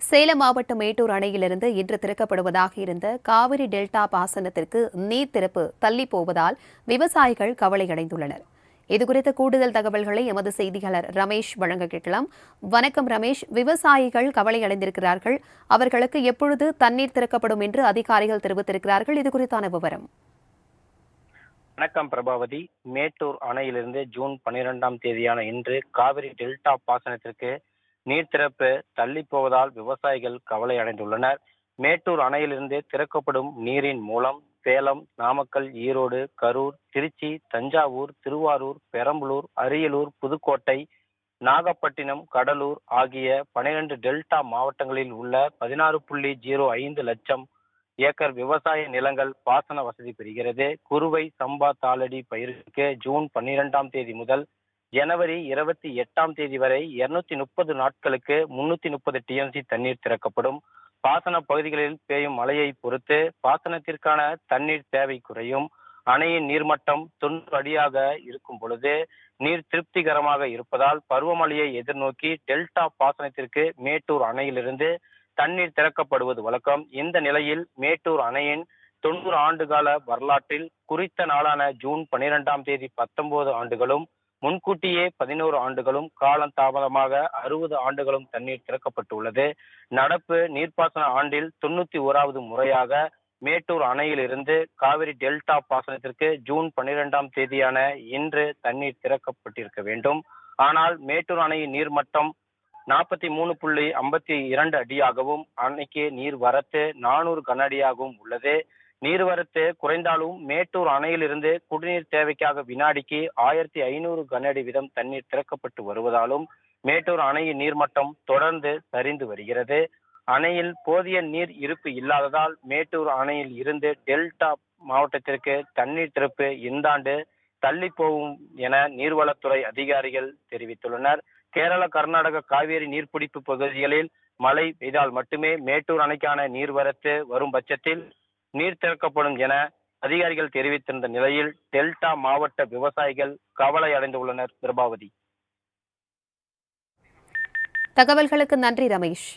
சேலம் மாவட்டம் மேட்டூர் அணையிலிருந்து இன்று திறக்கப்படுவதாக இருந்த காவிரி டெல்டா பாசனத்திற்கு நீர் திறப்பு தள்ளி போவதால் விவசாயிகள் கவலையடைந்துள்ளனர். இதுகுறித்த கூடுதல் தகவல்களை எமது செய்தியாளர் ரமேஷ் வழங்க கேட்கலாம். வணக்கம் ரமேஷ். விவசாயிகள் கவலையடைந்திருக்கிறார்கள். அவர்களுக்கு எப்பொழுது தண்ணீர் திறக்கப்படும் என்று அதிகாரிகள் தெரிவித்திருக்கிறார்கள். இதுகுறித்தான விவரம். வணக்கம் பிரபாவதி. மேட்டூர் அணையிலிருந்து ஜூன் 12ஆம் தேதியான இன்று காவிரி டெல்டா பாசனத்திற்கு நீர் திறப்பு தள்ளி போவதால் விவசாயிகள் கவலை அடைந்துள்ளனர். மேட்டூர் அணையிலிருந்து திறக்கப்படும் நீரின் மூலம் சேலம், நாமக்கல், ஈரோடு, கரூர், திருச்சி, தஞ்சாவூர், திருவாரூர், பெரம்பலூர், அரியலூர், புதுக்கோட்டை, நாகப்பட்டினம், கடலூர் ஆகிய 12 டெல்டா மாவட்டங்களில் உள்ள 16.05 லட்சம் ஏக்கர் விவசாய நிலங்கள் பாசன வசதி பெறுகிறது. குறுவை, சம்பா, தாளடி பயிருக்கு ஜூன் 12ஆம் தேதி முதல் ஜனவரி 28ஆம் தேதி வரை 230 நாட்களுக்கு 330 டிஎம்சி தண்ணீர் திறக்கப்படும். பாசன பகுதிகளில் பெய்யும் மழையை பொறுத்து பாசனத்திற்கான தண்ணீர் தேவை குறையும். அணையின் நீர்மட்டம் 90 அடியாக இருக்கும் பொழுது நீர் திருப்திகரமாக இருப்பதால் பருவமழையை எதிர்நோக்கி டெல்டா பாசனத்திற்கு மேட்டூர் அணையிலிருந்து தண்ணீர் திறக்கப்படுவது வழக்கம். இந்த நிலையில் மேட்டூர் அணையின் 90 ஆண்டுகால வரலாற்றில் குறித்த நாளான ஜூன் 12ஆம் தேதி 19 ஆண்டுகளும், முன்கூட்டியே 11 ஆண்டுகளும், காலம் தாமதமாக 60 ஆண்டுகளும் தண்ணீர் திறக்கப்பட்டுள்ளது. நடப்பு நீர்ப்பாசன ஆண்டில் 91வது முறையாக மேட்டூர் அணையில் இருந்து காவிரி டெல்டா பாசனத்திற்கு ஜூன் 12ஆம் தேதியான இன்று தண்ணீர் திறக்கப்பட்டிருக்க வேண்டும். ஆனால் மேட்டூர் அணையின் நீர்மட்டம் 43.52 அடியாகவும் அணைக்கு நீர் வரத்து 400 கன அடியாகவும் உள்ளது. நீர்வரத்து குறைந்தாலும் மேட்டூர் அணையிலிருந்து குடிநீர் தேவைக்காக வினாடிக்கு 1500 கன அடி வீதம் தண்ணீர் திறக்கப்பட்டு வருவதாலும் மேட்டூர் அணையின் நீர்மட்டம் தொடர்ந்து சரிந்து வருகிறது. அணையில் போதிய நீர் இருப்பு இல்லாததால் மேட்டூர் அணையில் இருந்து டெல்டா மாவட்டத்திற்கு தண்ணீர் திறப்பு இந்த ஆண்டு தள்ளி போகும் என நீர்வளத்துறை அதிகாரிகள் தெரிவித்துள்ளனர். கேரள, கர்நாடக காவிரி நீர்பிடிப்பு பகுதிகளில் மழை பெய்தால் மட்டுமே மேட்டூர் அணைக்கான நீர்வரத்து வரும் பட்சத்தில் நீர் திறக்கப்படும் என அதிகாரிகள் தெரிவித்திருந்த நிலையில் டெல்டா மாவட்ட விவசாயிகள் கவலை அடைந்துள்ளனர். பிரபாவதி. தகவல்களுக்கு நன்றி ரமேஷ்.